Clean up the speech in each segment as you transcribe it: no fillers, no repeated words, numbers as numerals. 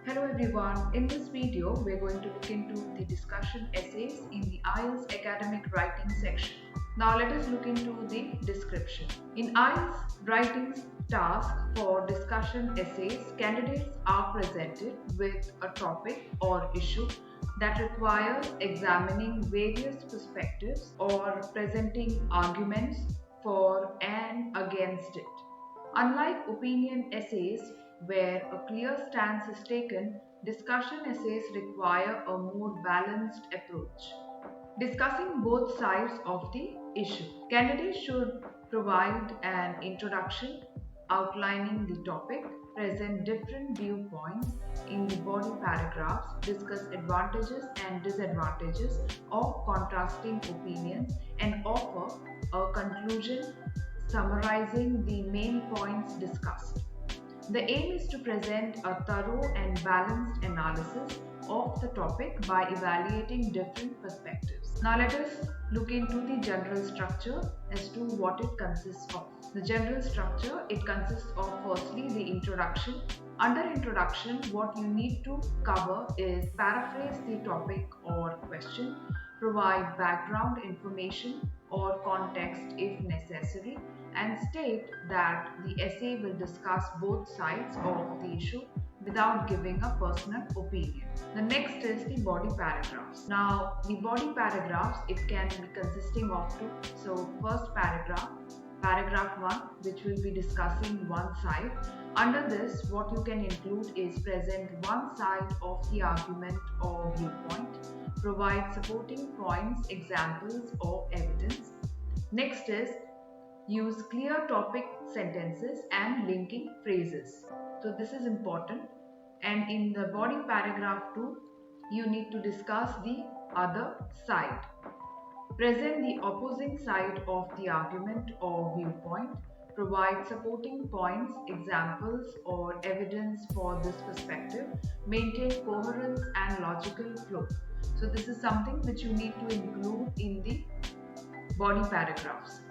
Hello everyone, in this video we're going to look into the discussion essays in the IELTS academic writing section. Now let us look into the description. In IELTS writing task for discussion essays, candidates are presented with a topic or issue that requires examining various perspectives or presenting arguments for and against it. Unlike opinion essays, where a clear stance is taken, discussion essays require a more balanced approach, discussing both sides of the issue. Candidates should provide an introduction outlining the topic, present different viewpoints in the body paragraphs, discuss advantages and disadvantages of contrasting opinions, and offer a conclusion summarizing the main points discussed. The aim is to present a thorough and balanced analysis of the topic by evaluating different perspectives. Now let us look into the general structure as to what it consists of. The general structure, it consists of firstly the introduction. Under introduction, what you need to cover is paraphrase the topic or question, provide background information or context if necessary, and state that the essay will discuss both sides of the issue without giving a personal opinion. The next is the body paragraphs. Now, the body paragraphs, it can be consisting of two. So, first paragraph 1, which will be discussing one side. Under this, what you can include is present one side of the argument or viewpoint, provide supporting points, examples, or evidence. Next is use clear topic sentences and linking phrases. So this is important. And in the body paragraph 2, you need to discuss the other side. Present the opposing side of the argument or viewpoint. Provide supporting points, examples, or evidence for this perspective. Maintain coherence and logical flow. So this is something which you need to include in the body paragraphs.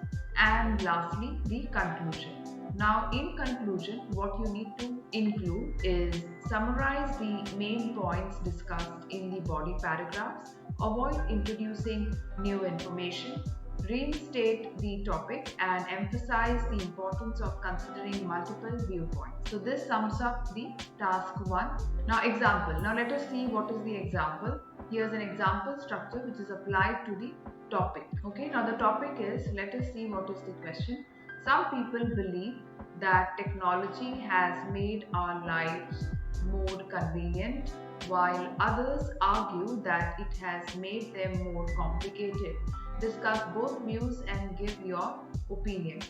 And lastly, the conclusion. Now, in conclusion, what you need to include is summarize the main points discussed in the body paragraphs, avoid introducing new information, reinstate the topic, and emphasize the importance of considering multiple viewpoints. So, this sums up the task 1. Now, example. Now, let us see what is the example. Here's an example structure which is applied to the topic. Okay, now the topic is, let us see what is the question. Some people believe that technology has made our lives more convenient, while others argue that it has made them more complicated. Discuss both views and give your opinion.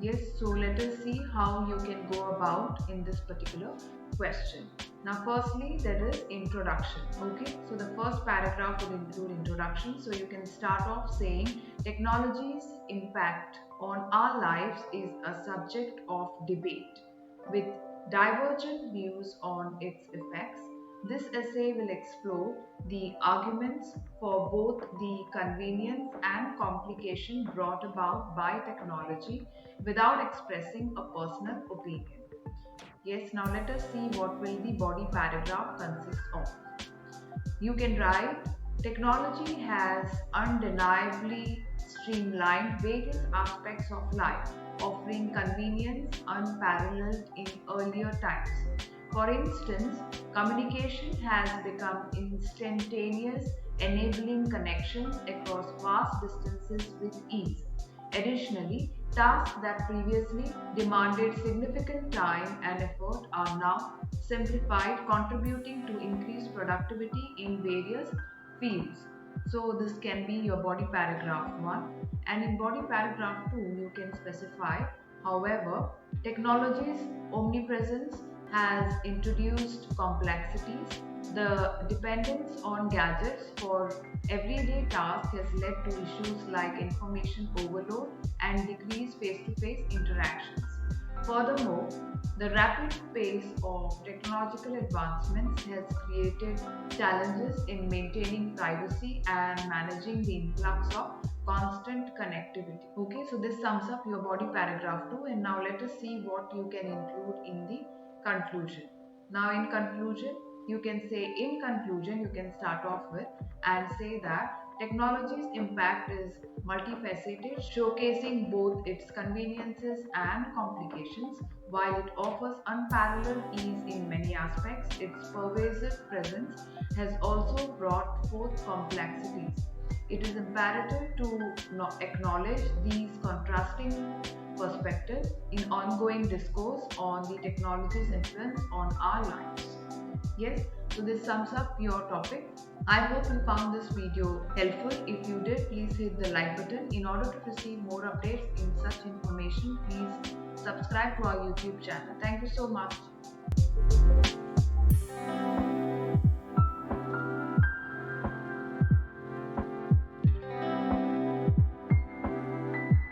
Yes, so let us see how you can go about in this particular question. Now, firstly, there is introduction. Okay, so the first paragraph will include introduction. So you can start off saying technology's impact on our lives is a subject of debate with divergent views on its effects. This essay will explore the arguments for both the convenience and complication brought about by technology without expressing a personal opinion. Yes, now let us see what will the body paragraph consist of. You can write, technology has undeniably streamlined various aspects of life, offering convenience unparalleled in earlier times. For instance, communication has become instantaneous, enabling connections across vast distances with ease. Additionally, tasks that previously demanded significant time and effort are now simplified, contributing to increased productivity in various fields. So, this can be your body paragraph 1, and in body paragraph 2, you can specify, however, technology's omnipresence has introduced complexities. The dependence on gadgets for everyday tasks has led to issues like information overload and decreased face-to-face interactions. Furthermore, the rapid pace of technological advancements has created challenges in maintaining privacy and managing the influx of constant connectivity. Okay, so this sums up your body paragraph 2, and now let us see what you can include in the conclusion. Now, in conclusion, You can say, in conclusion, you can start off with and say that technology's impact is multifaceted, showcasing both its conveniences and complications. While it offers unparalleled ease in many aspects, its pervasive presence has also brought forth complexities. It is imperative to acknowledge these contrasting perspectives in ongoing discourse on the technology's influence on our lives. Yes, so this sums up your topic. I hope you found this video helpful. If you did, please hit the like button. In order to receive more updates in such information, please subscribe to our YouTube channel. Thank you so much.